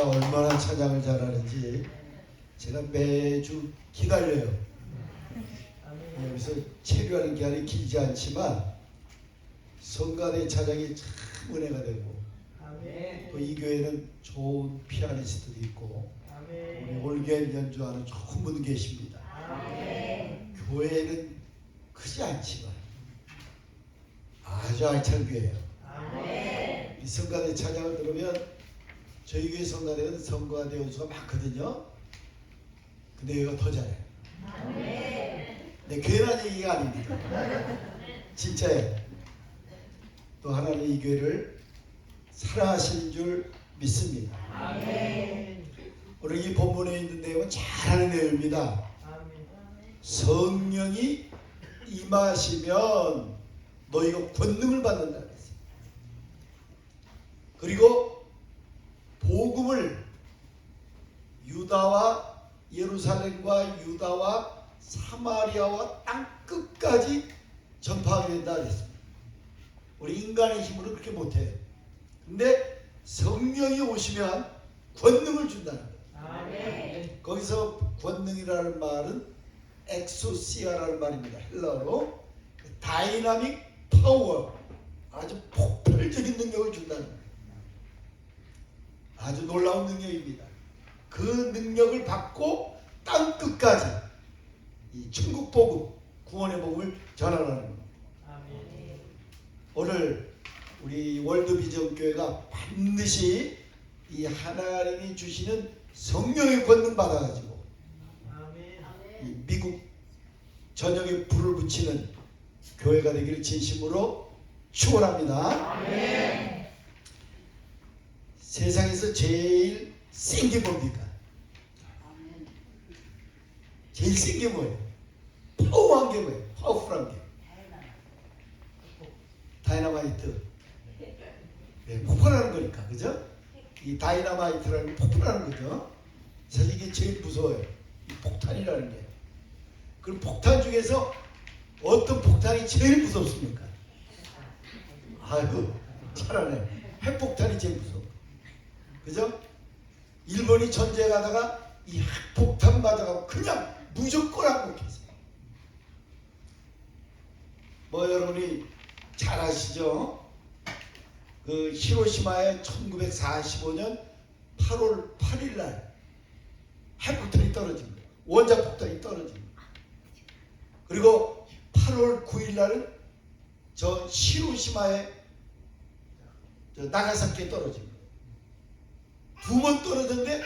얼마나 찬양을 잘하는지 제가 매주 기다려요. 여기서 체류하는 기간이 길지 않지만 성가대 찬양이 참 은혜가 되고 또 이 교회는 좋은 피아니스트도 있고 우리 올겐 연주하는 좋은 분 계십니다. 교회는 크지 않지만 아주 알찬 교회예요. 이 성가대 찬양을 들으면 저희 교회 성가대는 성가대 연수가 많거든요. 근데 여기가 더 잘해요. 네, 괜한 얘기가 아닙니다. 진짜예요. 또 하나님 이 교회를 사랑하시는 줄 믿습니다. 오늘 이 본문에 있는 내용은 잘하는 내용입니다. 성령이 임하시면 너희가 권능을 받는다 그랬어요. 그리고 복음을 유다와 예루살렘과 유다와 사마리아와 땅 끝까지 전파하게 된다 그랬습니다. 우리 인간의 힘으로 그렇게 못해요. 근데 성령이 오시면 권능을 준다는 거예요. 거기서 권능이라는 말은 엑소시아라는 말입니다. 헬라어로 다이나믹 파워, 아주 폭발적인 능력을 준다는 거예요. 아주 놀라운 능력입니다. 그 능력을 받고 땅 끝까지 이 천국 복음, 구원의 복음을 전하라는 겁니다. 오늘 우리 월드비전 교회가 반드시 이 하나님이 주시는 성령의 권능 받아가지고 이 미국 전역에 불을 붙이는 교회가 되기를 진심으로 축원합니다. 세상에서 제일 센 게 뭡니까? 제일 센 게 뭐예요? 파워한 게 뭐예요? 파워풀한 게 다이너마이트. 네, 폭발하는 거니까, 그죠? 이 다이너마이트라는 게 폭발하는 거죠. 사실 이게 제일 무서워요. 이 폭탄이라는 게. 그럼 폭탄 중에서 어떤 폭탄이 제일 무섭습니까? 아이고, 잘하네. 핵폭탄이 제일 무서워. 그죠? 일본이 전쟁에 가다가 이 핵폭탄 맞아가고 그냥 무조건 항복했어요. 뭐 여러분이 잘 아시죠? 그 히로시마에 1945년 8월 8일 날 핵폭탄이 떨어집니다. 원자 폭탄이 떨어집니다. 그리고 8월 9일 날은 저 히로시마에 나가사키에 떨어집니다. 두 번 떨어졌는데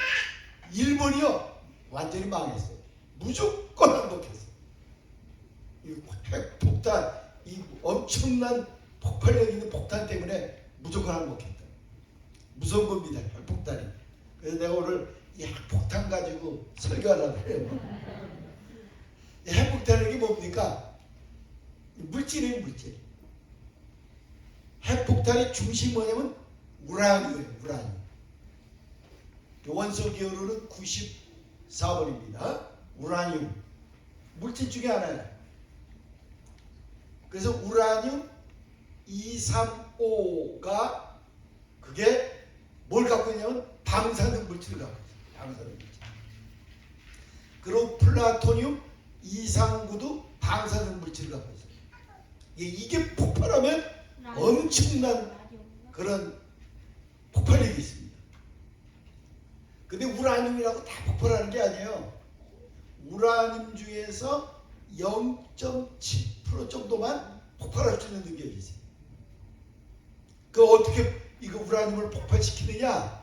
일본이요 완전히 망했어요. 무조건 항복했어요. 이 핵폭탄, 이 엄청난 폭발력 있는 폭탄 때문에 무조건 항복했다. 무서운 겁니다, 핵폭탄이. 그래서 내가 오늘 이 핵폭탄 가지고 설교하려고 해요. 이 핵폭탄이 뭡니까? 물질이에요, 물질. 핵폭탄의 중심이 뭐냐면 우라늄이에요, 우라늄. 원소 기호로는 94번입니다. 우라늄. 물질 중에 하나예요. 그래서 우라늄 235가 그게 뭘 갖고 있냐면 방사능 물질을 갖고 있어요. 방사능 물질. 그리고 플라토늄 239도 방사능 물질을 갖고 있어요. 이게 폭발하면 엄청난 그런 폭발력이 있습니다. 근데 우라늄이라고 다 폭발하는 게 아니에요. 우라늄 중에서 0.7% 정도만 폭발할 수 있는 능력이 있어요. 그 어떻게 이거 우라늄을 폭발시키느냐?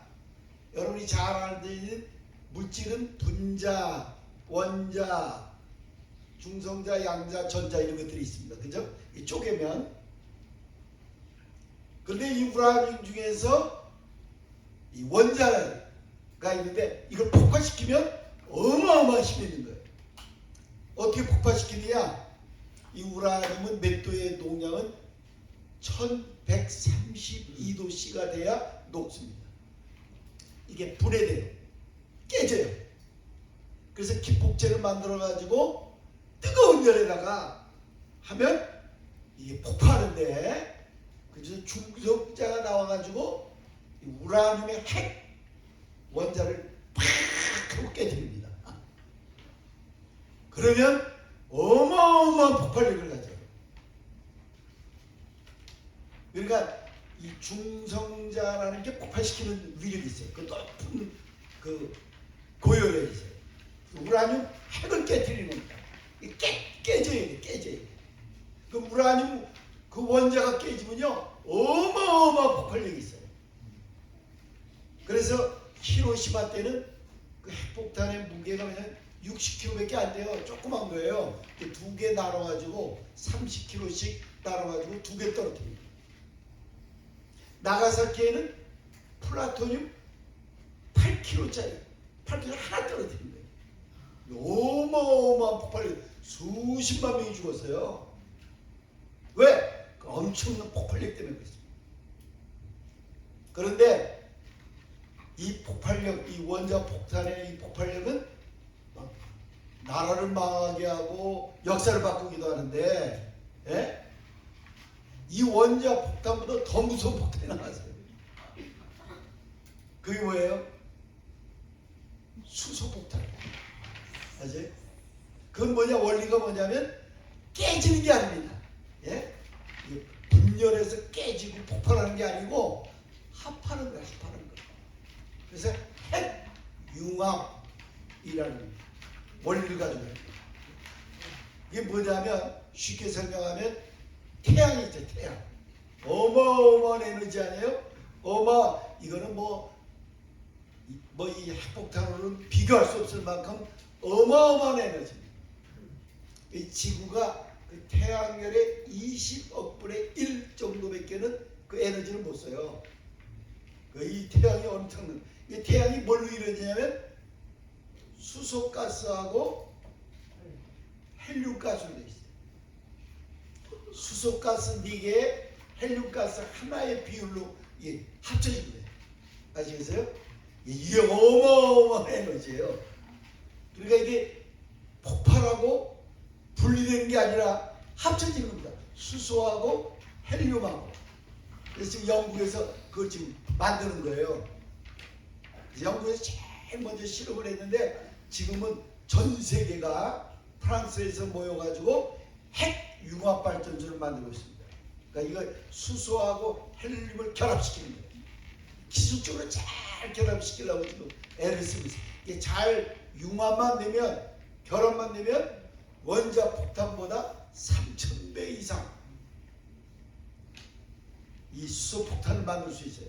여러분이 잘 아는 물질은 분자, 원자, 중성자, 양자, 전자 이런 것들이 있습니다. 그죠? 이 쪼개면. 그런데 이 우라늄 중에서 이 원자가 있는데 이걸 폭발시키면 어마어마한 힘이 있는 거예요. 어떻게 폭발시키느냐? 이 우라늄은 몇 도의 농량은 1132도씨가 돼야 녹습니다. 이게 분해돼요. 깨져요. 그래서 기폭제를 만들어 가지고 뜨거운 열에다가 하면 이게 폭발하는데, 그래서 중성자가 나와 가지고 우라늄의 핵 원자 원자를 팍 하고 깨뜨립니다. 그러면 어마어마한 폭발력을 가져요. 그러니까 이 중성자라는 게 폭발시키는 위력이 있어요. 그 높은 그 고열에 있어요. 우라늄 핵을 깨뜨리는 겁니다. 깨져야 돼, 깨져야 돼. 그 우라늄 그 원자가 깨지면요 어마어마한 폭발력이 있어요. 그래서 히로시마 때는 그 핵폭탄의 무게가 그냥 60kg밖에 안 돼요. 조그만 거예요. 두 개 나눠가지고 30kg씩 나눠가지고 두 개 떨어뜨립니다. 나가사키에는 플라토늄 8kg짜리 8kg 하나 떨어뜨린 거예요. 어마어마한 폭발력, 수십만 명이 죽었어요. 왜? 그 엄청난 폭발력 때문에 그렇습니다. 그런데 이 폭발력, 이 원자 폭탄의 이 폭발력은 나라를 망하게 하고 역사를 바꾸기도 하는데, 예? 이 원자 폭탄보다 더 무서운 폭탄이 나왔어요. 그게 뭐예요? 수소폭탄. 아세요? 그건 뭐냐? 원리가 뭐냐면 깨지는 게 아닙니다. 예? 분열해서 깨지고 폭발하는 게 아니고 합하는 거예요. 합하는 거. 그래서 핵융합이라는 원리를 가지고 있어요. 이게 뭐냐면 쉽게 설명하면 태양이 있죠. 태양. 어마어마한 에너지 아니에요? 이거는 이 핵폭탄으로는 비교할 수 없을 만큼 어마어마한 에너지입니다. 이 지구가 그 태양열의 20억 분의 1 정도밖에는 그 에너지를 못 써요. 이 태양이 엄청난. 이 태양이 뭘로 이루어지냐면 수소가스하고 헬륨가스로 되어 있어요. 수소가스 4개에 헬륨가스 하나의 비율로 합쳐진 거예요. 아시겠어요? 이게 어마어마한 에너지예요. 그러니까 이게 폭발하고 분리되는 게 아니라 합쳐지는 겁니다. 수소하고 헬륨하고. 그래서 지금 영국에서 그걸 지금 만드는 거예요. 그래서 영국에서 제일 먼저 실험을 했는데 지금은 전 세계가 프랑스에서 모여가지고 핵융합발전소를 만들고 있습니다. 그러니까 이거 수소하고 헬륨을 결합시키는 거예요. 기술적으로 잘 결합시키려고 지금 애를 쓰고 있어요. 이게 잘 융합만 되면, 결합만 되면 원자 폭탄보다 3000배 이상 이 수소 폭탄을 만들 수 있어요.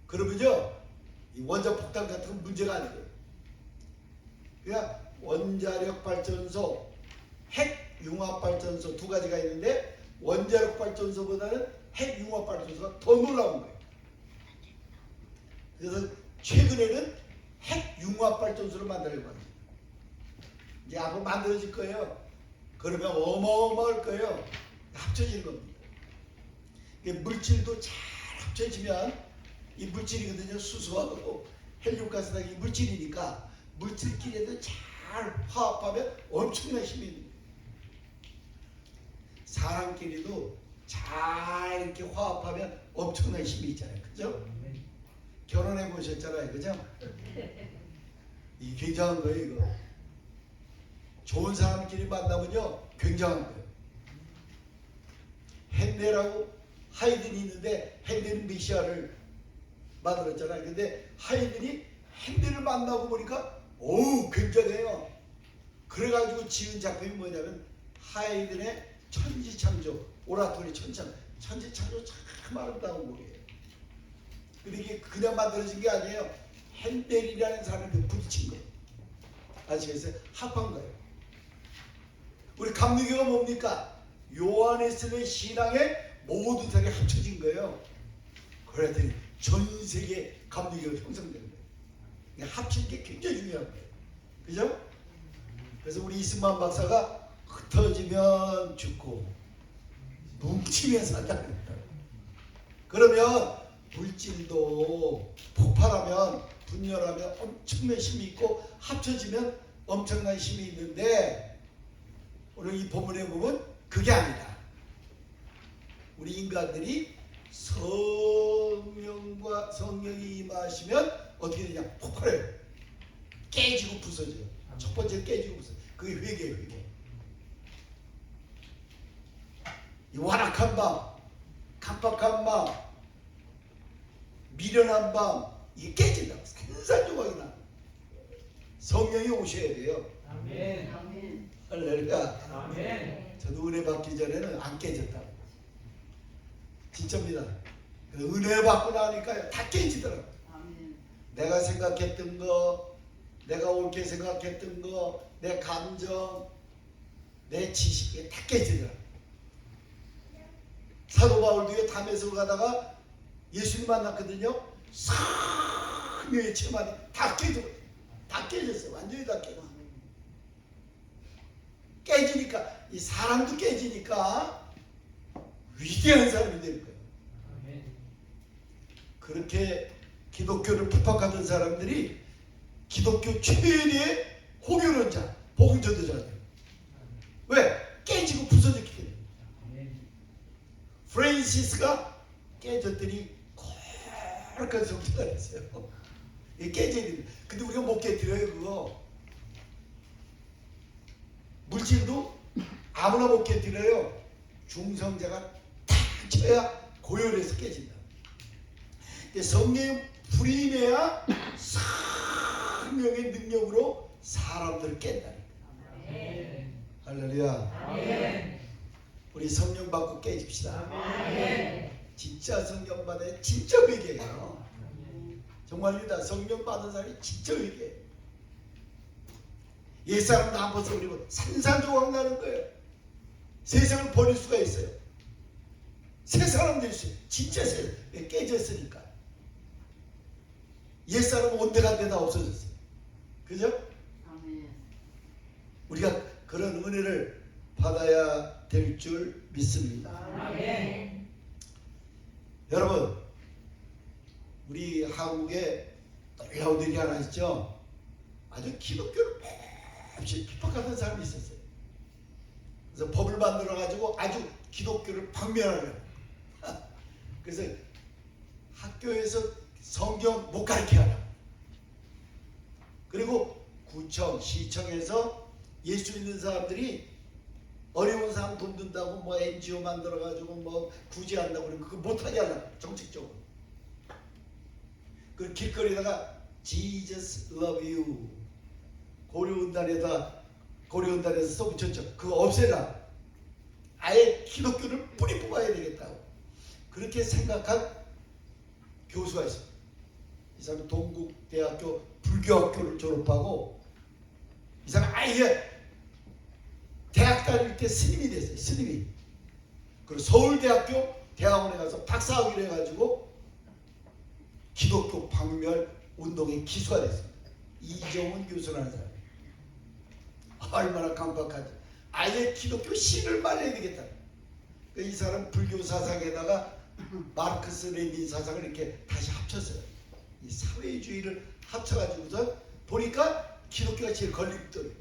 그러면요, 이 원자 폭탄 같은 건 문제가 아니에요. 그러니까 원자력 발전소, 핵융합 발전소 두 가지가 있는데 원자력 발전소보다는 핵융합 발전소가 더 놀라운 거예요. 그래서 최근에는 핵융합 발전소를 만들려고 합니다. 이제 앞으로 만들어질 거예요. 그러면 어마어마할 거예요. 합쳐지는 겁니다. 물질도 잘 합쳐지면 이 물질이거든요. 수소하고 헬륨가스가 이 물질이니까 물질끼리도 잘 화합하면 엄청난 힘이 있는 거예요. 사람끼리도 잘 이렇게 화합하면 엄청난 힘이 있잖아요. 그죠? 결혼해 보셨잖아요. 그죠? 이 굉장한 거예요. 이거 좋은 사람끼리 만나면요 굉장한 거예요. 핸델하고 하이든이 있는데 핸델은 메시아를 만들었잖아요. 근데 하이든이 핸델을 만나고 보니까 굉장해요. 그래가지고 지은 작품이 뭐냐면 하이든의 천지창조, 오라토리 천지창조 참 아름다운 곡이에요. 근데 이게 그냥 만들어진 게 아니에요. 핸델이라는 사람이 부딪힌 거예요. 아시겠어요? 합한 거예요. 우리 감리교가 뭡니까? 요한에스의 신앙에 모든 사람이 합쳐진 거예요. 그랬더니 전 세계 감리교가 형성되는 거예요. 합친 게 굉장히 중요한 거예요. 그죠? 그래서 우리 이승만 박사가 흩어지면 죽고 뭉치면 산다는 거예요. 그러면 물질도 폭발하면 분열하면 엄청난 힘이 있고 합쳐지면 엄청난 힘이 있는데 오늘 이 본문에 보면 그게 아니다. 우리 인간들이 성령이 임하시면 어떻게 되냐? 폭발해요. 깨지고 부서져요. 첫 번째 깨지고 부서져. 그게 회개예요. 회개. 이 완악한 밤, 깜빡한 밤, 미련한 밤, 이게 깨진다고. 산산조각이 나. 성령이 오셔야 돼요. 아멘. 아멘. 할렐루야. 아멘. 저도 은혜 받기 전에는 안 깨졌다고. 진짜입니다. 은혜 받고 나니까요 다 깨지더라고. 아멘. 내가 생각했던 거, 내가 옳게 생각했던 거, 내 감정, 내 지식이 다 깨지더라고. 사도 바울도요 담에서 가다가 예수님 만났거든요. 성령의 체험하니 다 깨져버려. 다 깨졌어요. 완전히 다 깨져. 깨지니까 이 사람도 깨지니까 위대한 사람이 되는 거예요. 아멘. 그렇게 기독교를 핍박하던 사람들이 기독교 최대의 호교론자, 복음 전도자들. 왜? 깨지고 부서졌기 때문에. 아멘. 프랜시스가 깨졌더니 거룩한 성자가 됐어요. 이게 깨져야 됩니다. 근데 우리가 못 깨뜨려요 그거. 물질도 아무나 못 깨뜨려요. 중성자가 탁 쳐야 고열해서 깨진다. 성령 불이 임해야 성령의 능력으로 사람들을 깬다. 아멘. 할렐루야. 아멘. 우리 성령 받고 깨집시다. 아멘. 진짜 성령 받아야 진짜 회개예요. 정말입니다. 성령 받은 사람이 진짜 회개예요. 옛사람도 한 번 버리고 산산조각 나는 거예요. 세상을 버릴 수가 있어요. 새 사람 될 수 있어요. 진짜 깨졌으니까. 옛사람은 온데간데 다 없어졌어요. 그죠? 아멘. 우리가 그런 은혜를 받아야 될 줄 믿습니다. 아멘. 여러분, 우리 한국에 놀라운 일이 하나 있죠. 아주 기독교를 몹시 핍박하던 사람이 있었어요. 그래서 법을 만들어 가지고 아주 기독교를 박멸하려고. 그래서 학교에서 성경 못 가르치게 하려고. 그리고 구청, 시청에서 예수 믿는 사람들이 어려운 사람 돈 든다고 뭐 NGO 만들어 가지고 뭐 구제한다고 그러면 그거 못하게 하려고. 정책적으로. 그 길거리에다가 Jesus love you 고려은단에서 써붙였죠. 그거 없애라. 아예 기독교를 뿌리 뽑아야 되겠다고. 그렇게 생각한 교수가 있어요. 이 사람이 동국대학교 불교학교를 졸업하고 이 사람이 아예 대학 다닐 때 스님이 됐어요. 스님이. 그리고 서울대학교 대학원에 가서 박사학위를 해가지고 기독교 박멸 운동의 기수가 됐습니다. 이정훈 교수라는 사람. 얼마나 강박하지. 아예 기독교 신을 말려야 되겠다. 이 사람 불교 사상에다가 마르크스 레닌 사상을 이렇게 다시 합쳤어요. 이 사회주의를 합쳐가지고서 보니까 기독교가 제일 걸림돌이.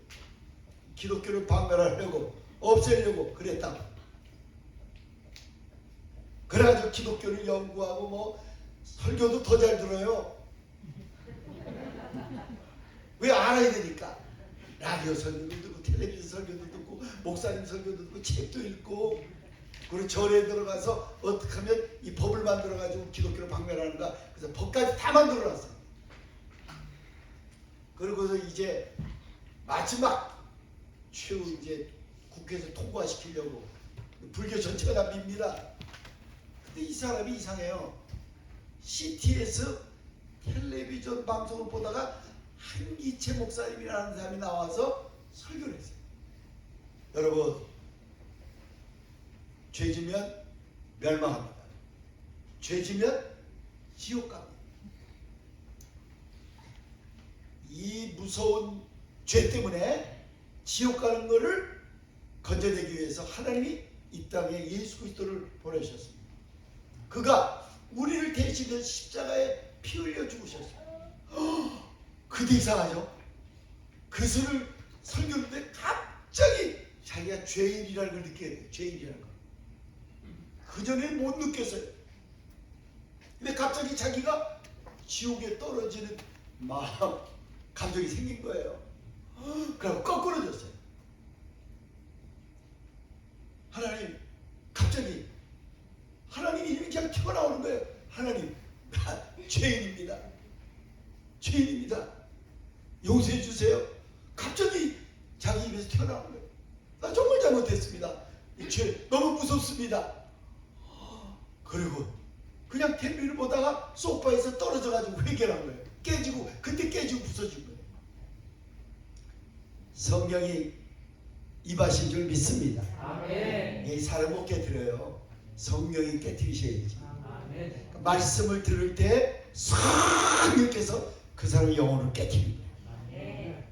기독교를 박멸하려고 없애려고 그랬다. 그래가지고 기독교를 연구하고 뭐 설교도 더 잘 들어요. 왜 알아야 되니까. 라디오 설교도 듣고 텔레비전 설교도 듣고 목사님 설교도 듣고 책도 읽고 그리고 절에 들어가서 어떻게 하면 이 법을 만들어 가지고 기독교를 박멸하는가. 그래서 법까지 다 만들어 놨어요. 그러고서 이제 마지막 최후 이제 국회에서 통과시키려고 불교 전체가 다 밉니다. 근데 이 사람이 이상해요. CTS 텔레비전 방송을 보다가 한기채 목사님이라는 사람이 나와서 설교를 했어요. 여러분, 죄지면 멸망합니다. 죄지면 지옥 갑니다. 이 무서운 죄 때문에 지옥 가는 것을 건져내기 위해서 하나님이 이 땅에 예수 그리스도를 보내셨습니다. 그가 우리를 대신해 십자가에 피 흘려 죽으셨습니다. 그게 이상하죠? 그것을 설교하는데 갑자기 자기가 죄인이라는 걸 느끼게 돼요. 죄인이라는 걸. 그전에는 못 느꼈어요. 근데 갑자기 자기가 지옥에 떨어지는 마음, 감정이 생긴 거예요. 그럼 거꾸로 졌어요. 하나님, 갑자기 하나님이 이름이 그냥 튀어나오는 거예요. 하나님, 나 죄인입니다. 죄인입니다. 용서해 주세요. 갑자기 자기 입에서 튀어나오는 거예요. 나 정말 잘못했습니다. 이 죄 너무 무섭습니다. 그리고 그냥 텔레비를 보다가 소파에서 떨어져가지고 회개한 거예요. 깨지고, 그때 깨지고 부서진 거예요. 성령이 임하신 줄 믿습니다. 아멘. 이 사람 못 깨뜨려요. 성령이 깨뜨리셔야지. 아멘. 말씀을 들을 때 성령께서 그 사람의 영혼을 깨뜨리는 거예요. 아멘.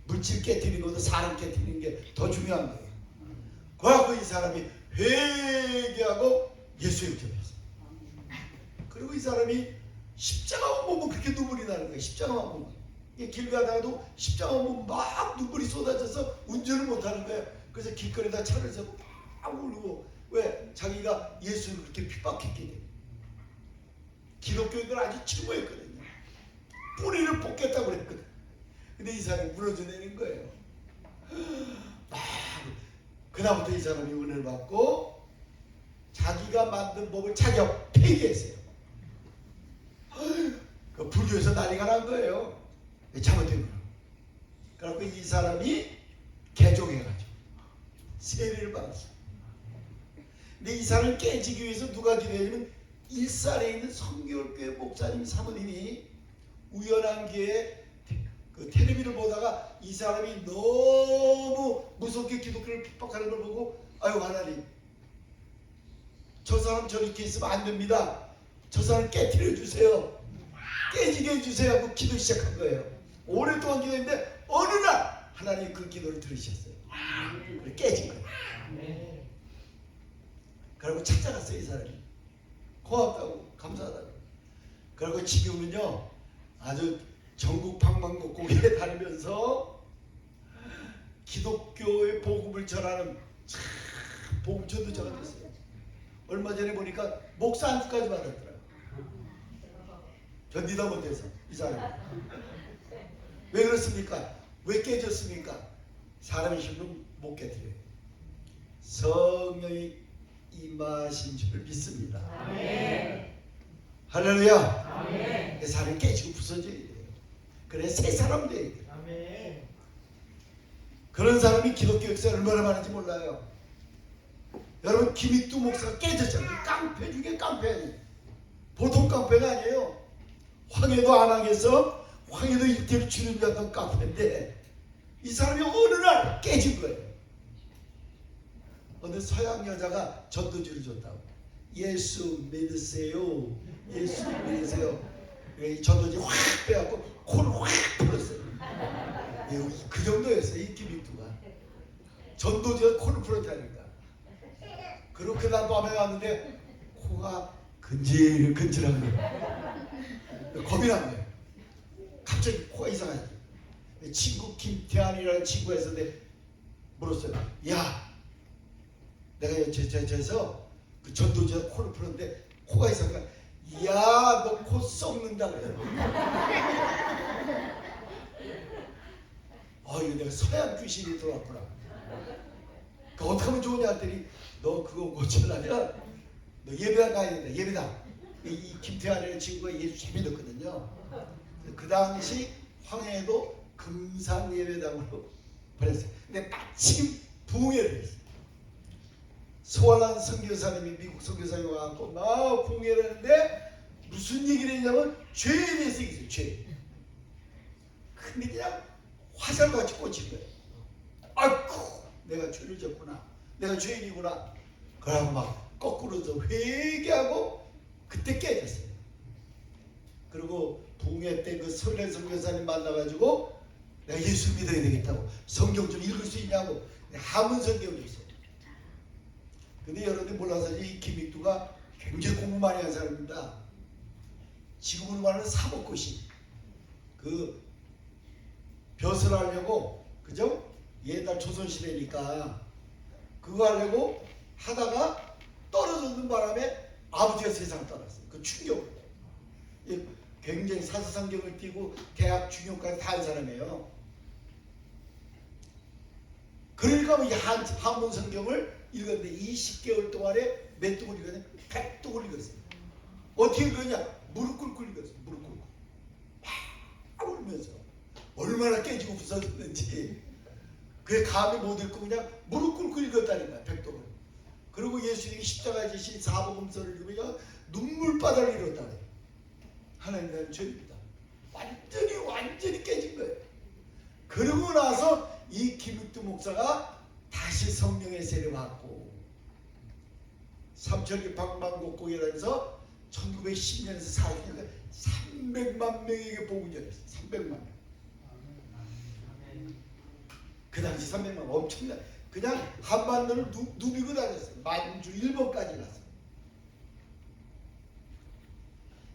물질 깨뜨리는 것도 사람 깨뜨리는 게 더 중요한 거예요. 그래서 이 사람이 회개하고 예수의 접했어요. 그리고 이 사람이 십자가만 보면 그렇게 눈물이 나는 거예요. 십자가만 보면. 길 가다가도 십자가만 보면 막 눈물이 쏟아져서 운전을 못하는 거예요. 그래서 길거리에다 차를 세고 막 울고. 왜? 자기가 예수를 그렇게 핍박했기 때문에. 기독교인들 아주 증오했거든요. 뿌리를 뽑겠다고 그랬거든. 근데 이 사람이 무너져내는 거예요. 막 그다음부터 이 사람이 은혜를 받고 자기가 만든 법을 자기가 폐기했어요. 그 불교에서 난리가 난 거예요. 잘못된 거예요. 그래서 이 사람이 개종해가지고 세례를 받았어요. 근데 이 사람을 깨지기 위해서 누가 기도했냐면 일산에 있는 성결교회 목사님 사모님이 우연한 기회에 그 텔레비를 보다가 이 사람이 너무 무섭게 기독교를 핍박하는 걸 보고 아유 하나님 저 사람 저렇게 있으면 안 됩니다. 저 사람 깨뜨려 주세요. 깨지게 해주세요 하고 기도 시작한 거예요. 오랫동안 기도했는데 어느 날 하나님 그 기도를 들으셨어요. 깨진 거예요. 그리고 찾아갔어요. 이 사람이 고맙다고 감사하다고. 그리고 지금은요 아주 전국 방방곡곡에 다니면서 기독교의 복음을 전하는 참 복음 전도자가 됐어요. 얼마 전에 보니까 목사 안수까지 받았더라고요. 견디다 못해서 이 사람이. 왜 그렇습니까? 왜 깨졌습니까? 사람의 힘으로 못 깨뜨려요. 성령이 임하신 줄 믿습니다. 아멘. 할렐루야. 아멘. 사람이 깨지고 부서져야 돼요. 그래 새 사람 돼야 돼요. 아멘. 그런 사람이 기독교 역사에 얼마나 많은지 몰라요. 여러분 김익두 목사가 깨졌잖아요. 깡패 중에 깡패. 보통 깡패가 아니에요. 황해도 안항에서 황해도 일대를 주름잡던 깡패인데 이 사람이 어느 날 깨진 거예요. 어느 서양 여자가 전도지를 줬다고. 예수 믿으세요. 예수 믿으세요. 이 전도지 확 빼갖고 코를 확 풀었어요. 그 정도였어요. 이 김익두가. 전도지가 코를 풀었다니까. 그리고 그다음 밤에 왔는데 코가 근질근질한 거예요. 겁이 난 거예요. 갑자기 코가 이상하지. 친구 김태환이라는 친구가 있었는데 물었어요. 야, 내가 저에서 그 전도지가 코를 풀었는데 코가 이상하니까 야, 너 코 썩는다 그래요. 이거 내가 서양 귀신이 들어왔구나. 그 어떻게 하면 좋으냐 했더니 너 그거 고치려면 너 예배당 가야 된다. 예배당. 이 김태환이라는 친구가 예수 잘 믿었거든요. 그 당시 황해도 금산 예배당으로 보냈어요. 근데 마침 부흥회를 했어요. 소환한 선교사님이 미국 선교사님이 와서 막 부흥회를 했는데 무슨 얘기를 했냐면 죄에 대해서 얘기했어요. 죄. 근데 그냥 화살같이 꽂힌 거예요. 아이고 내가 죄를 졌구나. 내가 죄인이구나. 그러고 막 거꾸로서 회개하고 그때 깨졌어요. 그리고 부흥회 때 그 설레 선교사님 만나가지고 내가 예수 믿어야 되겠다고 성경 좀 읽을 수 있냐고 한문 성경을 있어요. 근데 여러분들이 몰라서 이 김익두가 굉장히 공부 많이 한 사람입니다. 지금으로 말하는 사법고시 그 벼슬 하려고 그죠? 옛날 조선시대니까 그거 하려고 하다가 떨어지는 바람에 아버지가 세상을 떠났어요. 그 충격으로. 굉장히 사서성경을 띄고 대학 중요까지 다 한 사람이에요. 그러니까 이 한문 성경을 읽었는데 20개월 동안에 몇 독을 읽었냐? 100독을 읽었어요. 어떻게 읽었냐? 무릎 꿇고 읽었어요. 무릎 꿇고 막 울면서 얼마나 깨지고 부서졌는지. 그게 감히 못 읽고 그냥 무릎 꿇고 읽었다니까 100독을. 그리고 예수님이 십자가에 지신 사복음서를 읽으면 눈물바다를 잃었다네. 하나님 나는 죄입니다. 완전히 깨진 거예요. 그러고 나서 이 김익두 목사가 다시 성령의 세례 받고 삼천리 방방곡곡이라면서 1910년에서 40년까지 300만 명에게 복음을 전했어요. 300만 명. 그 당시 300만 명 엄청나. 그냥 한반도를 누비고 다녔어요. 만주 일본까지 갔어요.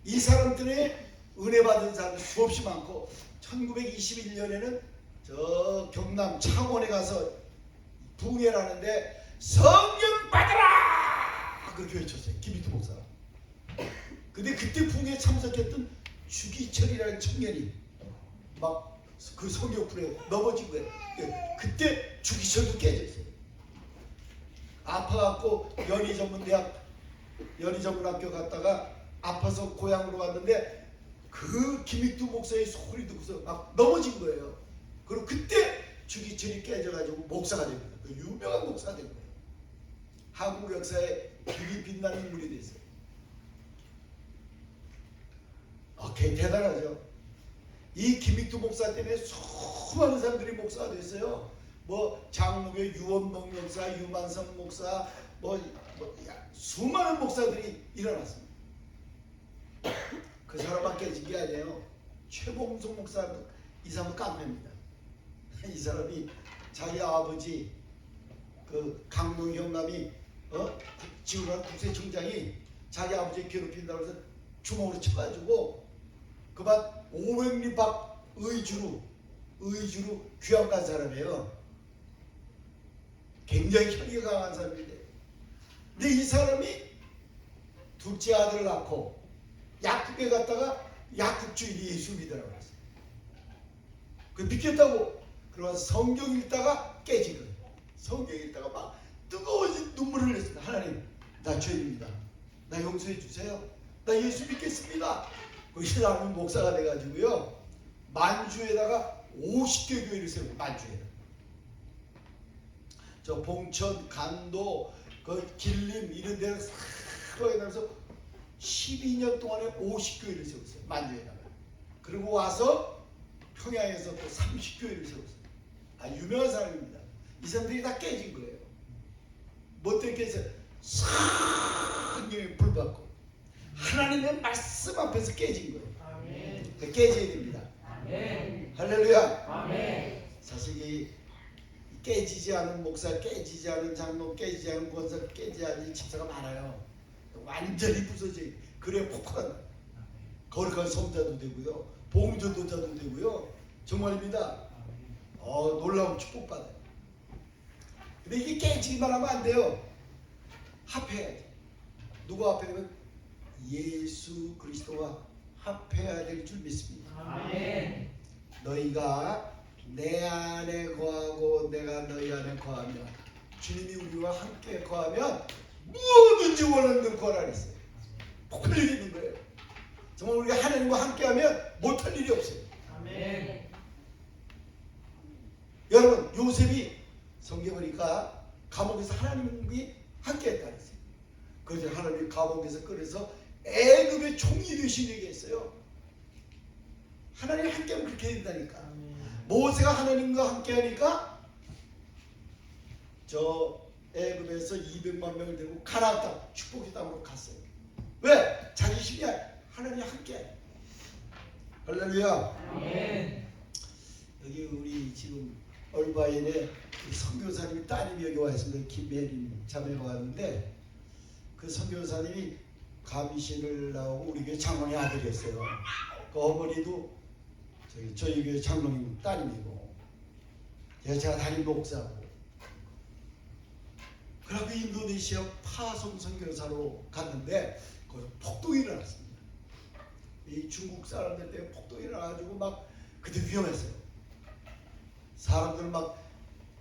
이 사람들의 은혜 받은 사람이 수없이 많고 1921년에는 저 경남 창원에 가서 부흥회를 하는데 성령 받아라! 그렇게 외쳤어요. 김익두 목사가. 근데 그때 부흥회에 참석했던 주기철이라는 청년이 막 그 성경풀에 넘어진 거예요. 그때 주기철도 깨졌어요. 아파갖고 연희전문학교 갔다가 아파서 고향으로 왔는데 그 김익두 목사의 소리 듣고서 막 넘어진 거예요. 그리고 그때 주기철이 깨져가지고 목사가 됩니다. 그 유명한 목사가 된 거예요. 한국 역사에 길이 빛나는 인물이 됐어요. 굉장히 대단하죠. 이 김익두 목사 때문에 수많은 사람들이 목사가 됐어요. 뭐 장로교 유원봉 목사, 유만성 목사, 수많은 목사들이 일어났습니다. 그 사람밖에 깨진 게 아니에요. 최봉송 목사도 이 사람은 깡패입니다. 이 사람이 자기 아버지 그 강동 형남이 지구란 국세청장이 자기 아버지 괴롭힌다고 해서 주먹으로 쳐가지고 그만 500리 밖 의주로 귀양 간 사람이에요. 굉장히 혈기가 강한 사람인데, 근데 이 사람이 둘째 아들을 낳고 약국에 갔다가 약국주인이 예수 믿으라고 했어요. 그 믿겠다고 그러고 성경 읽다가 깨진 거예요. 성경 읽다가 막 뜨거워진 눈물을 흘렸습니다. 하나님, 나 죄입니다. 나 용서해 주세요. 나 예수 믿겠습니다. 그 신랑은 목사가 돼가지고요, 만주에다가 50개 교회를 세우고, 만주에다 저 봉천, 간도, 그 길림 이런 데를 싹 해서 12년 동안에 50교회를 세웠어요. 만주에다가. 그리고 와서 평양에서 또 30교회를 세웠어요. 유명한 사람입니다. 이 사람들이 다 깨진 거예요. 뭐 때문에 깨졌어요? 성령의 불 받고 하나님의 말씀 앞에서 깨진 거예요. 아멘. 깨져야 됩니다. 아멘. 할렐루야. 아멘. 사실 이 깨지지 않은 목사, 깨지지 않은 장로, 깨지지 않은 권사, 깨지지 않은 집사가 많아요. 완전히 부서져. 그래 폭발한다. 거룩한 성자도 되고요, 복음전도자도 되고요. 정말입니다. 놀라운 축복받아요. 근데 이게 깨지기만 하면 안 돼요. 합해야지. 누구 합해야면 예수 그리스도와 합해야 될 줄 믿습니다. 아멘. 너희가 내 안에 거하고 내가 너희 안에 거하면, 주님이 우리와 함께 거하면 무엇든지 원하는 걸 구하라 그랬어요. 복할 일이 있는 거예요. 정말 우리가 하나님과 함께하면 못할 일이 없어요. 아멘. 여러분, 요셉이 성경 보니까 감옥에서 하나님이 함께했다 그랬어요. 그래서 하나님이 감옥에서 끌어서 애굽의 총리 되시게 했어요. 하나님 함께하면 그렇게 된다니까. 모세가 하나님과 함께하니까 저 애굽에서 200만 명을 데리고 가나안 땅, 축복의 땅으로 갔어요. 왜? 자기 힘이 하나님 함께. 할렐루야. 아멘. 여기 우리 지금 얼바인에 선교사님이 따님이 여기 와 있습니다. 김혜림 자매가 왔는데, 그 선교사님이 감신을 나오고 우리 교회 장로의 아들이었어요. 그 어머니도 저희 교회 장로님 따님이고, 제가 담임 목사고. 그리고 인도네시아 파송 선교사로 갔는데 거기서 폭동이 일어났습니다. 이 중국 사람들 때문에 폭동이 일어나가지고 막 그때 위험했어요. 사람들 막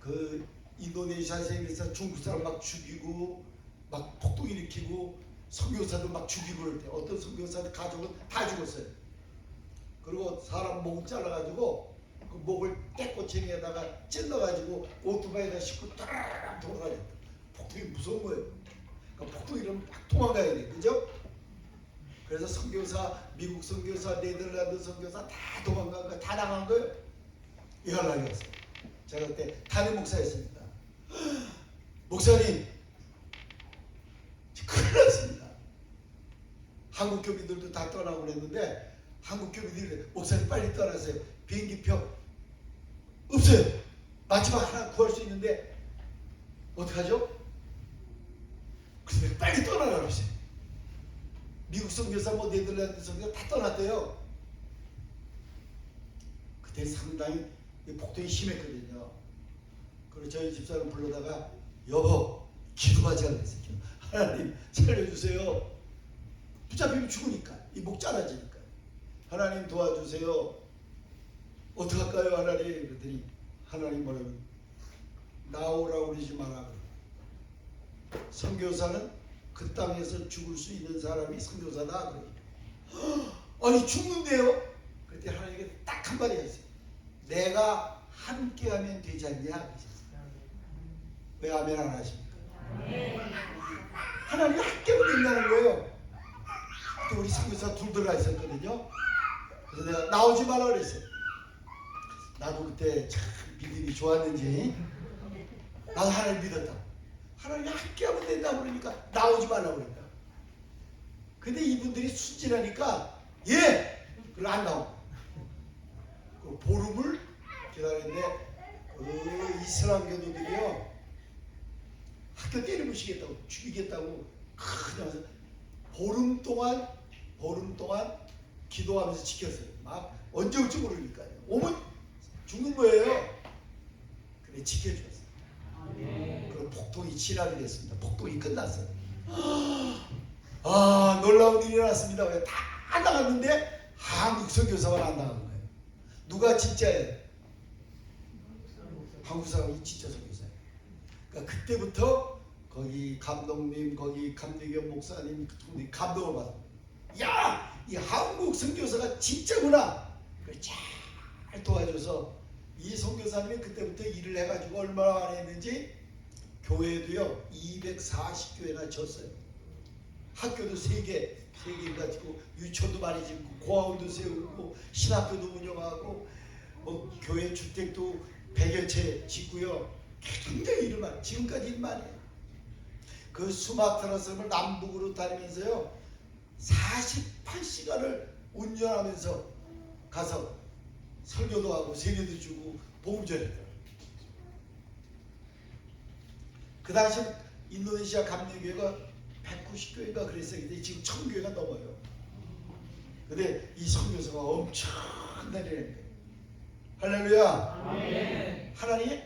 그 인도네시아에서 있는 중국 사람 막 죽이고 막 폭동 일으키고 선교사도 막 죽이고 그럴 때 어떤 선교사들 가족은 다 죽었어요. 그리고 사람 목을 잘라가지고 그 목을 떼꼬챙이에다가 찔러가지고 오토바이에다 싣고 따라락 돌아가요. 폭동이 무서운 거예요. 그러니까 폭동 이러면 막 도망가야 돼, 그죠? 그래서 선교사, 미국 선교사, 네덜란드 선교사 다 도망간 거, 다 나간 거예요. 이 연락이 왔어요. 제가 그때 담임 목사였습니다. 목사님, 큰일 났습니다. 한국 교민들도 다 떠나고 그랬는데 한국 교민들이 목사님 빨리 떠나세요. 비행기표 없어요. 마지막 하나 구할 수 있는데 어떡하죠? 그래서 빨리 떠나라 그러세요. 미국 선교사, 뭐 네덜란드 선교사 다 떠났대요. 그때 상당히 폭동이 심했거든요. 그리고 저희 집사람 불러다가 여보 기도하자 그랬어요. 하나님 살려주세요. 붙잡히면 죽으니까 이 목 잘라지니까 하나님 도와주세요. 어떡할까요 하나님? 그랬더니 하나님 뭐라고 나오라고 그러지 마라. 선교사는 그 땅에서 죽을 수 있는 사람이 선교사다. 아니 죽는데요? 그때 하나님께 딱 한마디 했어요. 내가 함께하면 되지 않냐? 왜 아멘 안 하십니까? 하나님이 함께하면 된다는 거예요. 그때 우리 선교사 둘 들어가 있었거든요. 그래서 내가 나오지 말라 그랬어요. 나도 그때 참 믿음이 좋았는지 나도 하나님 믿었다. 하나님이 함께하면 된다 그러니까 나오지 말라고 그랬다. 근데 이분들이 순진하니까 예! 그걸 안 나오고 그 보름을 기다렸는데 그 이슬람 교도들이요 학교 때려부시겠다고 죽이겠다고 그냥 보름 동안 기도하면서 지켰어요. 막 언제 올지 모르니까요. 오면 죽는 거예요. 근데 지켜주었어요. 그리고 폭동이 진압이 됐습니다. 폭동이 끝났어요. 아 놀라운 일이 일어났습니다. 왜 다 나갔는데 한국 선교사만 안 나간 거예요. 누가 진짜예요? 한국 사람이 진짜 선교사예요. 그러니까 그때부터 거기 감독님, 거기 감리교 목사님 감동을 받았어요. 야, 이 한국 선교사가 진짜구나. 잘 도와줘서 이 선교사님이 그때부터 일을 해가지고 얼마나 많이 했는지 교회도요 240교회나 졌어요. 학교도 3개 가지고 유치원도 많이 짓고 고아원도 세우고 신학교도 운영하고 뭐 교회 주택도 100여 채 짓고요. 굉장히 일을 많이 지금까지 일 많이 해요. 그 수마트라 섬을 남북으로 다니면서요 48시간을 운전하면서 가서 설교도 하고 세례도 주고 복음 전했더라고요. 그 당시 인도네시아 감리교회가 190교회가 그랬어요. 근데 지금 1000교회가 넘어요. 근데 이 선교사가 엄청난 일을 했어요. 할렐루야. 아멘. 하나님이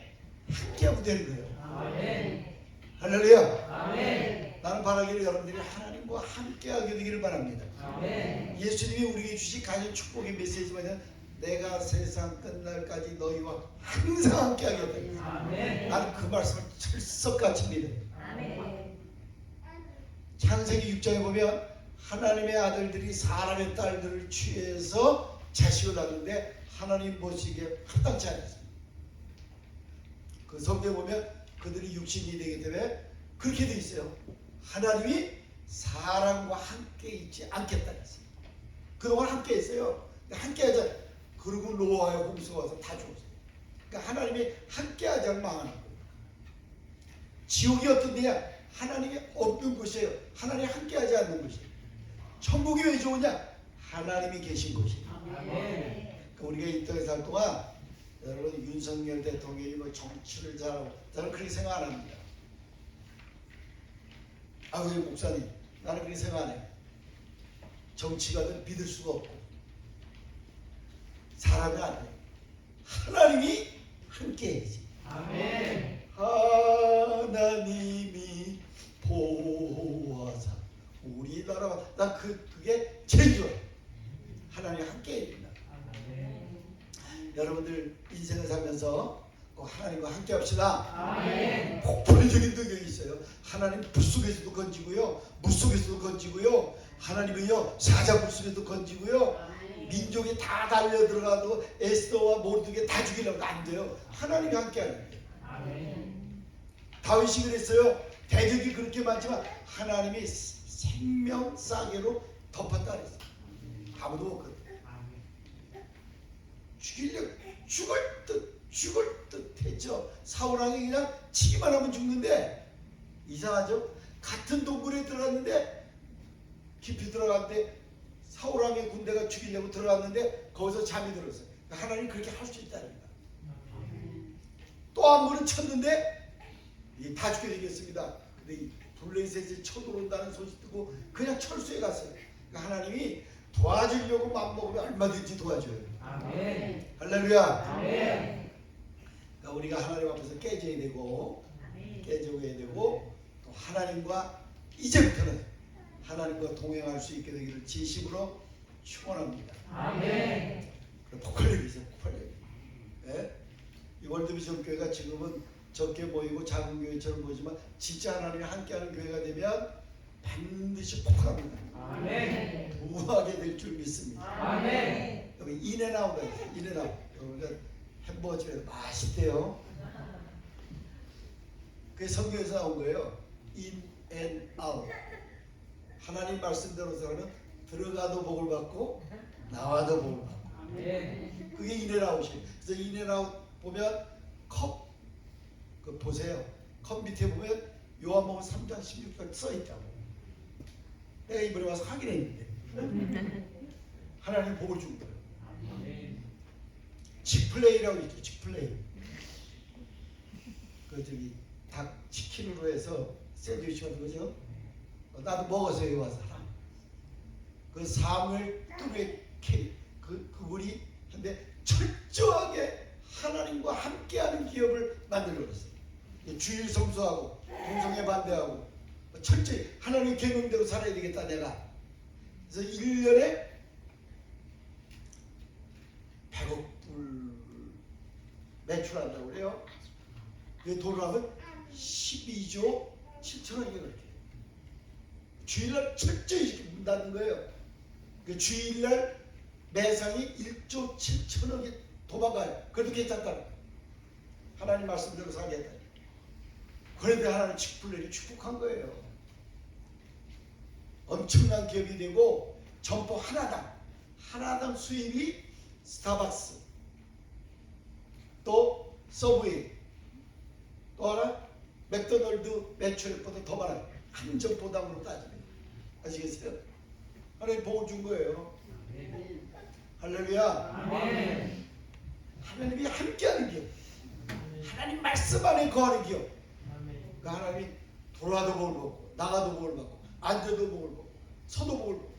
함께하고 되는 거예요. 아멘. 할렐루야. 아멘. 나는 바라기를 여러분들이 하나님과 함께하게 되기를 바랍니다. 아멘. 예수님이 우리에게 주신 가장 축복의 메시지만은 내가 세상 끝날까지 너희와 항상 함께하겠다. 아멘. 나는 그 말씀을 철석같이 믿어요. 아멘. 창세기 6장에 보면 하나님의 아들들이 사람의 딸들을 취해서 자식을 낳는데 하나님 보시기에 합당치 않았습니다. 그 성경에 보면 그들이 육신이 되기 때문에 그렇게 돼 있어요. 하나님이 사람과 함께 있지 않겠다 했습니다. 그동안 함께 했어요. 함께 하자. 그리고 노아의 홍수가 와서 다 죽었어요. 그러니까 하나님이 함께 하지 않으면 망하는 거예요. 지옥이 어떤 데냐? 하나님이 없는 곳이에요. 하나님이 함께 하지 않는 곳이에요. 천국이 왜 좋으냐? 하나님이 계신 곳이에요. 아멘. 그러니까 우리가 이 땅에 살 동안 여러분 윤석열 대통령이 뭐 정치를 잘하고 저는 그렇게 생각 안 합니다. 아, 왜 목사님? 나는 그렇게 생각 안 해요. 정치가들 믿을 수가 없고 사람이 안 돼요. 하나님이 함께 해야지. 아멘. 하나님이 보호하사 우리나라가 난 그게 제일 좋아요. 여러분들 인생을 살면서 꼭 하나님과 함께 합시다. 아멘. 폭발적인 능력이 있어요. 하나님 불 속에서도 건지고요, 물 속에서도 건지고요, 하나님은요 사자굴 속에도 건지고요, 민족이 다 달려 들어가도 에스더와 모르드게 다 죽이려고 안 돼요. 하나님이 함께 하는 거예요. 아멘. 다윗이 그랬어요. 대적이 그렇게 많지만 하나님이 생명 싸개로 덮었다 그랬어요. 아무도 못 건드려. 죽이려고 죽을 듯 했죠. 사울왕이 그냥 치기만 하면 죽는데, 이상하죠? 같은 동굴에 들어갔는데, 깊이 들어갔는데 사울왕의 군대가 죽이려고 들어갔는데 거기서 잠이 들었어요. 하나님 그렇게 할 수 있다니까. 또 한 번은 쳤는데 다 죽게 생겼습니다. 근데 이 블레셋이 쳐들어온다는 소식 듣고 그냥 철수해 갔어요. 그러니까 하나님이 도와주려고 맘먹으면 얼마든지 도와줘요. 아멘. 할렐루야. 아멘. 그러니까 우리가 하나님 앞에서 깨져야 되고, 깨져야 되고, 또 하나님과 이제부터는 하나님과 동행할 수 있게 되기를 진심으로 축원합니다. 아멘. 폭발력이 있어요. 폭발력. 예? 이 월드비전 교회가 지금은 적게 보이고 작은 교회처럼 보이지만 진짜 하나님이 함께하는 교회가 되면 반드시 폭발합니다. 아멘. 우하게 될 줄 믿습니다. 아멘. 여기 인앤아웃가 있어요. 인앤아웃. 여기가 햄버거 집에서 맛있대요. 그게 성경에서 나온 거예요. 인앤아웃. 하나님 말씀대로서는 들어가도 복을 받고 나와도 복을 받고. 아멘. 그게 인앤아웃이에요. 그래서 인앤아웃 보면 컵, 그 보세요. 컵 밑에 보면 요한복음 3장 16절 써 있다고. 내가 이번에 와서 확인했는데 하나님 복을 준 거예요. 아멘. 직플레이라고 있죠. 직플레이. 그 저기 닭 치킨으로 해서 샌드위치 같은 거죠. 나도 먹었어요. 여기 와서. 그 사무엘 뚜레 캐리 그분이 근데 철저하게 하나님과 함께하는 기업을 만들어냈어요. 주일 성수하고 동성애 반대하고 철저히 하나님의 계명대로 살아야 되겠다 내가. 그래서 1년에 100억 불 매출한다고 그래요. 그 돈을 하면 12조 7천억이 그렇게. 주일날 철저히 이렇게 문 닫는 거예요. 그 주일날 매상이 1조 7천억이 도망가요. 그래도 괜찮다. 하나님 말씀대로 살겠다. 그런데 하나님 직분들이 축복한 거예요. 엄청난 기업이 되고 점포 하나당 수입이 스타벅스, 또 서브웨이, 또 하나 맥도날드 매출액보다 더 많아요. 한 점포당으로 따지면. 아시겠어요? 하나님 복을 준 거예요. 할렐루야. 아멘. 하나님이 함께하는 기업, 하나님 말씀 안에 거하는 기업. 아멘. 그 하나님이 돌아도 복을 받고 나가도 복을 받고 앉아도 복을 받고 서도 복을 받고.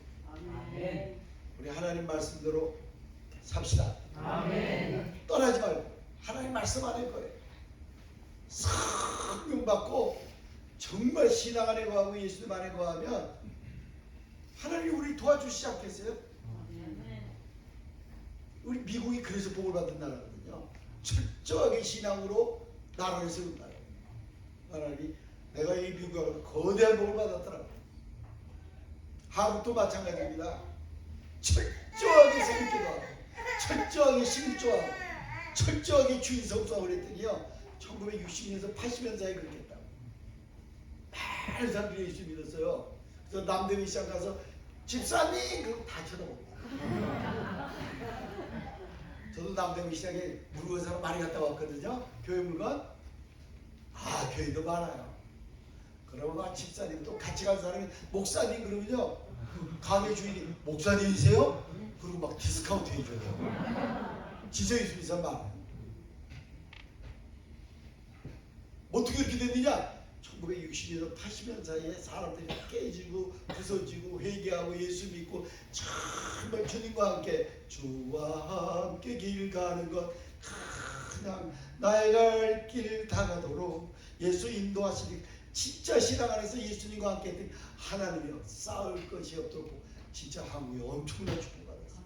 아멘. 우리 하나님 말씀대로 삽시다. 아멘. 떠나지 말고 하나님 말씀 안에 거예요. 성령 받고 정말 신앙 안에 거하고 예수님 안에 거하면 하나님이 우리 도와주시지 않겠어요? 우리 미국이 그래서 복을 받은 나라거든요. 철저하게 신앙으로 나라를 세운 나라. 하나님이 내가 이 미국하고 거대한 복을 받았더라고요. 한국도 마찬가지입니다. 철저하게 세금기도하고 철저하게 신조하고 철저하게 주인 성수하고 그랬더니요 1960년에서 80년 사이에 그렇게 했다고. 많은 사람들이 예수 믿었어요. 그래서 남대문 시장 가서 집사님 그러고 다 쳐다봅니다. 저도 남대문 시장에 물건 사러 많이 갔다 왔거든요. 교회 물건. 아 교회도 많아요. 그러면 집사님도 같이 간 사람이 목사님 그러면요 가게 주인이 목사님이세요? 그리고 막 디스카운트 해줘요. 진짜 예수 믿는 사람 많아요. 어떻게 이렇게 됐느냐? 1960년에서 80년 사이에 사람들이 깨지고 부서지고 회개하고 예수 믿고 정말 주님과 함께 주와 함께 길 가는 것 그냥 나의 갈 길 다가도록 예수 인도하시니 진짜 신앙 안에서 예수님과 함께 했더니 하나님이요 싸울 것이 없도록 진짜 한국에 엄청난 축복받았어요.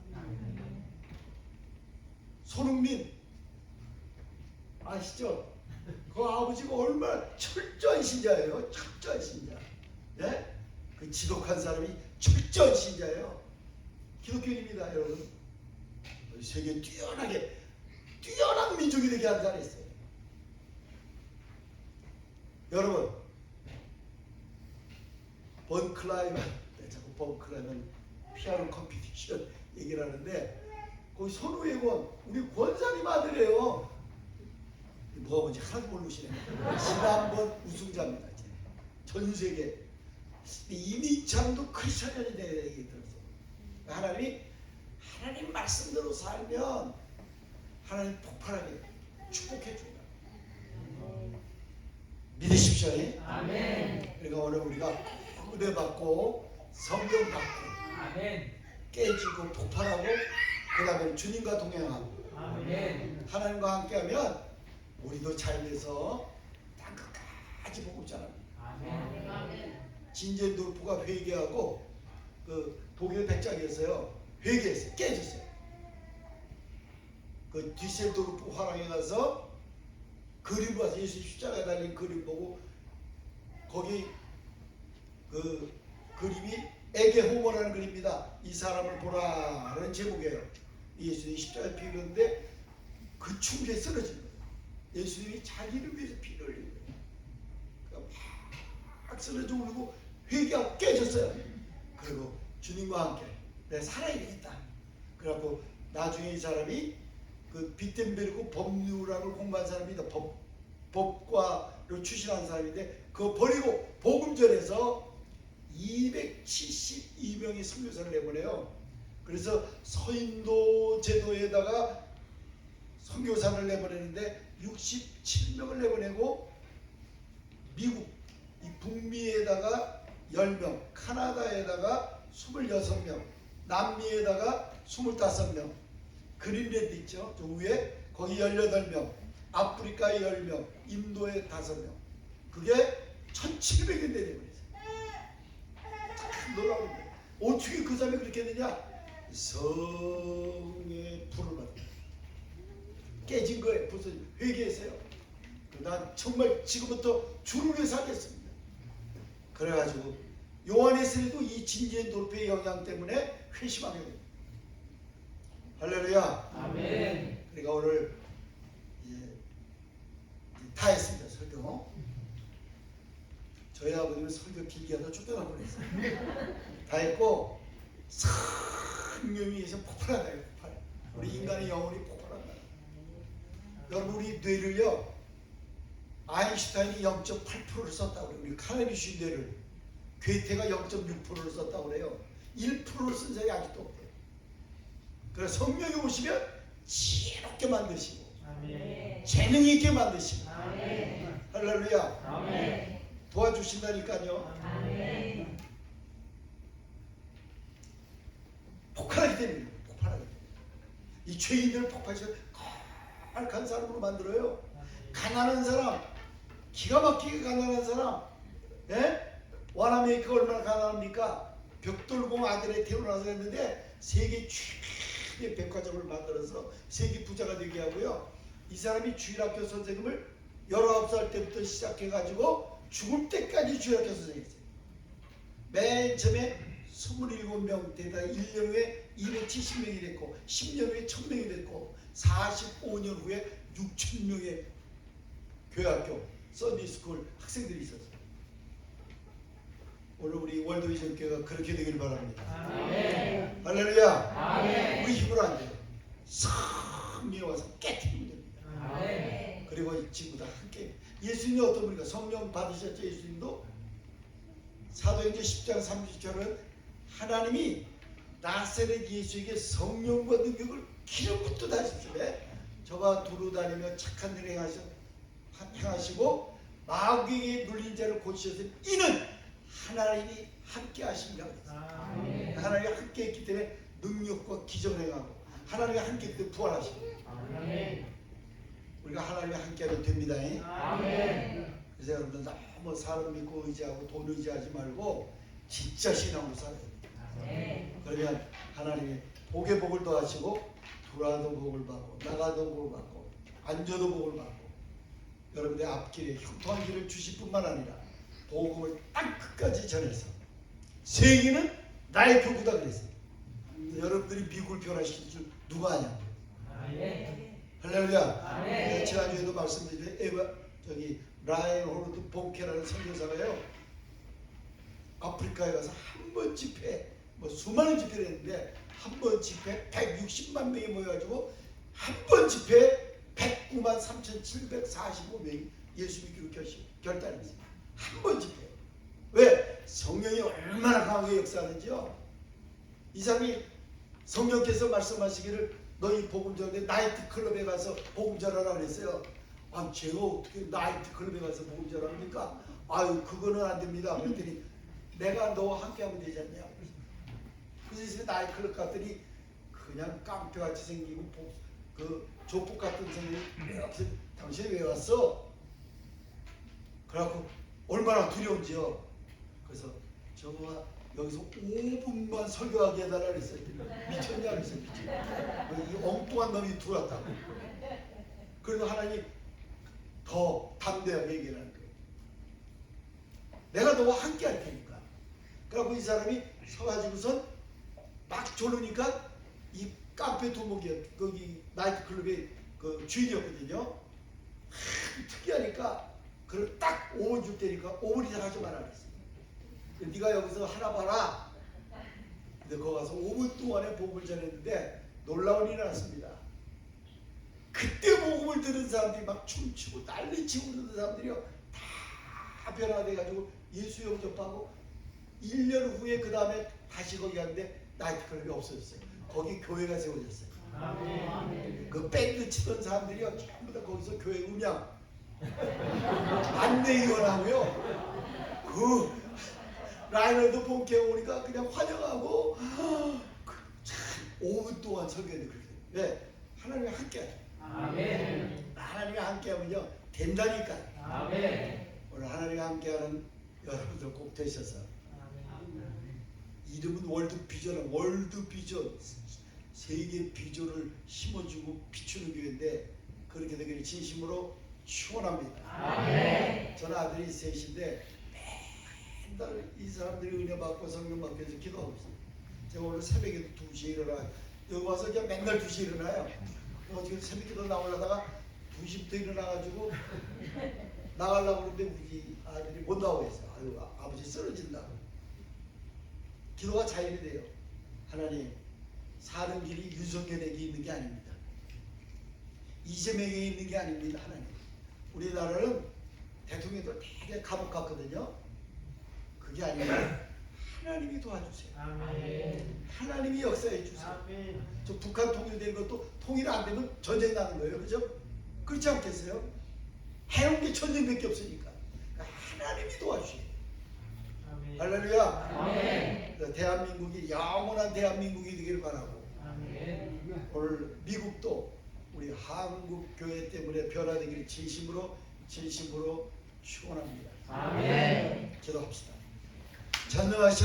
손흥민 아시죠? 그 아버지가 얼마나 철저한 신자예요. 철저한 신자. 예? 그 지독한 사람이 철저한 신자예요. 기독교인입니다, 여러분. 세계 뛰어난 민족이 되게 한 사람이 있어요. 여러분, 본 클라이먼, 자꾸 본 클라이먼 피아노 컴피티션 얘기를 하는데, 거기 손우혜권, 우리 권사님 아들이에요. 뭐가 뭔지 하나도 모르시네. 지난번 우승자입니다. 전 세계. 이민창도 크리스천이 되는 얘기 들었어요. 하나님 말씀대로 살면 하나님 폭발하게 축복해 준다. 믿으십시오. 아멘. 그러니까 오늘 우리가 은혜 받고 성령 받고 아멘. 깨지고 폭발하고 그 다음에 주님과 동행하고 아멘. 하나님과 함께하면 우리도 잘 돼서 땅 끝까지 복음 전합니다. 아멘. 진젠도르프가 회개하고 그 독일 백작이었어요. 회개했어요. 깨졌어요. 그 디셀도르프 화랑에 가서 그림 봐서 예수 십자가 달린 그림 보고 거기 그 그림이 에게 호모라는 그림입니다. 이 사람을 보라라는 제목이에요. 예수님이 십자가에 피 흘렸는데 그 충격에 쓰러진 거예요. 예수님이 자기를 위해서 피를 흘린 거예요. 그러니까 막 쓰러져 울고 회개하고 깨졌어요. 그리고 주님과 함께 내가 살아야 되겠다. 그래갖고 나중에 이 사람이 그 비텐베르크 법률학을 공부한 사람입니다. 법과로 출신한 사람인데 그거 버리고 복음전에서 272명의 선교사를 내보내요. 그래서 서인도 제도에다가 선교사를 내보내는데 67명을 내보내고 미국 이 북미에다가 10명, 카나다에다가 26명, 남미에다가 25명, 그린랜드 있죠? 저 위에 거기 18명, 아프리카에 10명, 인도에 5명. 그게 1700여 내보냈어요. 참 놀라운 거예요. 어떻게 그 사람이 그렇게 했느냐? 성의 불을 받았다. 깨진 거예요. 벌써 회개했어요. 난 정말 지금부터 주를 위해 살겠습니다. 그래가지고 요한에서도 이 진젠도르프의 영향 때문에 회심하게 됩니다. 할렐루야. 아멘. 그러니까 오늘 다 했습니다. 설교. 저희 아버님은 설교 길게 하다 쫓겨날 뻔했어요. 다 했고 성령이 위해서 폭발한다. 폭발. 우리 인간의 영혼이 폭발한다. 여러분 우리 뇌를요. 아인슈타인이 0.8%를 썼다고 그래요. 우리 카네기슈 뇌를. 괴테가 0.6%를 썼다고 그래요. 1%를 쓴 사람이 아직도 없대요. 그래서 성령이 오시면 지혜롭게 만드시고 아멘. 재능 있게 만드시고 아멘. 할렐루야. 아멘. 도와주신다니까요. 아멘. 폭발하게 됩니다. 폭발하게 됩니다. 이 죄인들을 폭발해서 거룩한 사람으로 만들어요. 가난한 사람, 기가 막히게 가난한 사람, 예? 와나메이커가 얼마나 가난합니까? 벽돌공 아들에 태어나서 했는데 세계 최대의 백화점을 만들어서 세계 부자가 되게 하고요. 이 사람이 주일학교 선생님을 19살 때부터 시작해가지고 죽을 때까지 주일학교 선생님이었어요. 맨 처음에 27명 되다 1년 후에 270명이 됐고 10년 후에 1000명이 됐고 45년 후에 6000명의 교회학교 썬데이스쿨 학생들이 있었어요. 오늘 우리 월드비전 교회가 그렇게 되길 바랍니다. 아멘. 할렐루야. 아멘. 우리 힘으로 안 돼요. 성령이 와서 깨트리면 됩니다. 아멘. 그리고 이 친구들 함께 예수님이 어떤 분인가 성령 받으셨죠. 예수님도 사도행전 10장 30절은 하나님이 나사렛 예수에게 성령과 능력을 기름부터 다셨으에 저가 두루 다니며 착한 일 행하시고 마귀에게 눌린 자를 고치셨으니 이는 하나님이 함께 하십니다. 아멘. 하나님이 함께 했기 때문에 능력과 기적을 행하고 하나님이 함께 했기 때문에 부활하시고 아멘. 우리가 하나님이 함께 하면 됩니다. 아멘. 그래서 여러분들 너무 사람 믿고 의지하고 돈 의지하지 말고 진짜 신앙으로 살아야 됩니다. 아멘. 그러면 하나님이 복에 복을 더하시고 돌아도 복을 받고 나가도 복을 받고 앉아도 복을 받고 여러분의 앞길에 형통한 길을 주실 뿐만 아니라 복음을 땅 끝까지 전해서 세계는 나의 교구다 그랬어요. 여러분들이 미국을 변화시킬 줄 누가 아냐? 할렐루야. 네, 지난주에도 말씀드린 라이언 호르드 본케라는 선교사가요, 아프리카에 가서 한 번 집회, 뭐 수많은 집회를 했는데 한 번 집회 160만 명이 모여가지고 한 번 집회 109만 3,745명이 예수 믿기로 결단했어요. 한 번 집회. 왜? 성령이 얼마나 강하게 역사하는지요. 이 사람이 성령께서 말씀하시기를 너희 복음 전에 나이트 클럽에 가서 복음 전하라 그랬어요. 아, 제가 어떻게 나이트 클럽에 가서 복음 전합니까? 아유, 그거는 안 됩니다. 그랬더니 내가 너와 함께 하면 되지 않냐. 그래서 나이트 클럽 갔더니 그냥 깡패같이 생기고 그 조폭 같은 생긴 당신이 왜 왔어? 그래갖고 얼마나 두려운지요. 그래서 저가 여기서 5분만 설교하게 해달라 그랬어요. 미쳤냐 그랬어요. 이 엉뚱한 놈이 들어왔다고. 그래도 하나님 더 담대하게 얘기를 하는 거예요. 내가 너와 함께 할 테니까. 그래갖고 이 사람이 서가지고선 막 졸으니까 이 카페 두목이 거기 나이트클럽의 그 주인이었거든요. 특이하니까 그걸 딱 5분 줄 테니까 5분 이상 하지 마라 그랬어요. 네가 여기서 하나 봐라. 근데 거기 가서 5분 동안에 복음을 전했는데 놀라운 일이 났습니다. 그때 복음을 들은 사람들이 막 춤추고 난리치고 그러는 사람들이요, 다 변화돼가지고 예수 영접하고 1년 후에 그 다음에 다시 거기 갔는데 나이트클럽이 없어졌어요. 거기 교회가 세워졌어요. 아멘. 그 밴드 치던 사람들이요, 전부 다 거기서 교회 음향 안내위원하고요, 그 라이너드 본캐 오니까 그냥 환영하고 참 5분 동안 설교했는데 그렇게. 왜? 하나님이 함께하죠. 아멘. 하나님이 함께하면요 된다니까. 아멘. 오늘 하나님이 함께하는 여러분들 꼭 되셔서 이름은 월드비전, 월드비전, 세계 비전을 심어주고 비추는 교회인데 그렇게 되기를 진심으로 축원합니다. 아멘. 저는 아들이 셋인데 맨날 이 사람들이 은혜 받고 성령 받고 해서 기도하고 있어요. 제가 오늘 새벽에 2시에 일어나요. 여기 와서 그냥 맨날 2시에 일어나요. 어떻게 새벽 기도 나오려다가 2시부터 일어나가지고 나가려고 그러는데 우리 아들이 못 나오고 있어요. 아유, 아버지 쓰러진다고. 기도가 자연이 돼요. 하나님, 사는 길이 윤석열에게 있는 게 아닙니다. 이재명에게 있는 게 아닙니다. 하나님, 우리나라는 대통령도 되게 감옥 같거든요. 그게 아니라 하나님이 도와주세요. 아멘. 하나님이 역사해 주세요. 아멘. 저 북한 통일된 것도 통일 안 되면 전쟁 나는 거예요. 그죠? 그렇지 않겠어요? 해온 게 전쟁밖에 없으니까. 그러니까 하나님이 도와주세요. 아멘. 할렐루야. 아멘. 대한민국이 영원한 대한민국이 되기를 바라고, 아멘. 오늘 미국도 우리 한국 교회 때문에 변화되기를 진심으로 축원합니다. 아멘. 기도합시다. 전능하신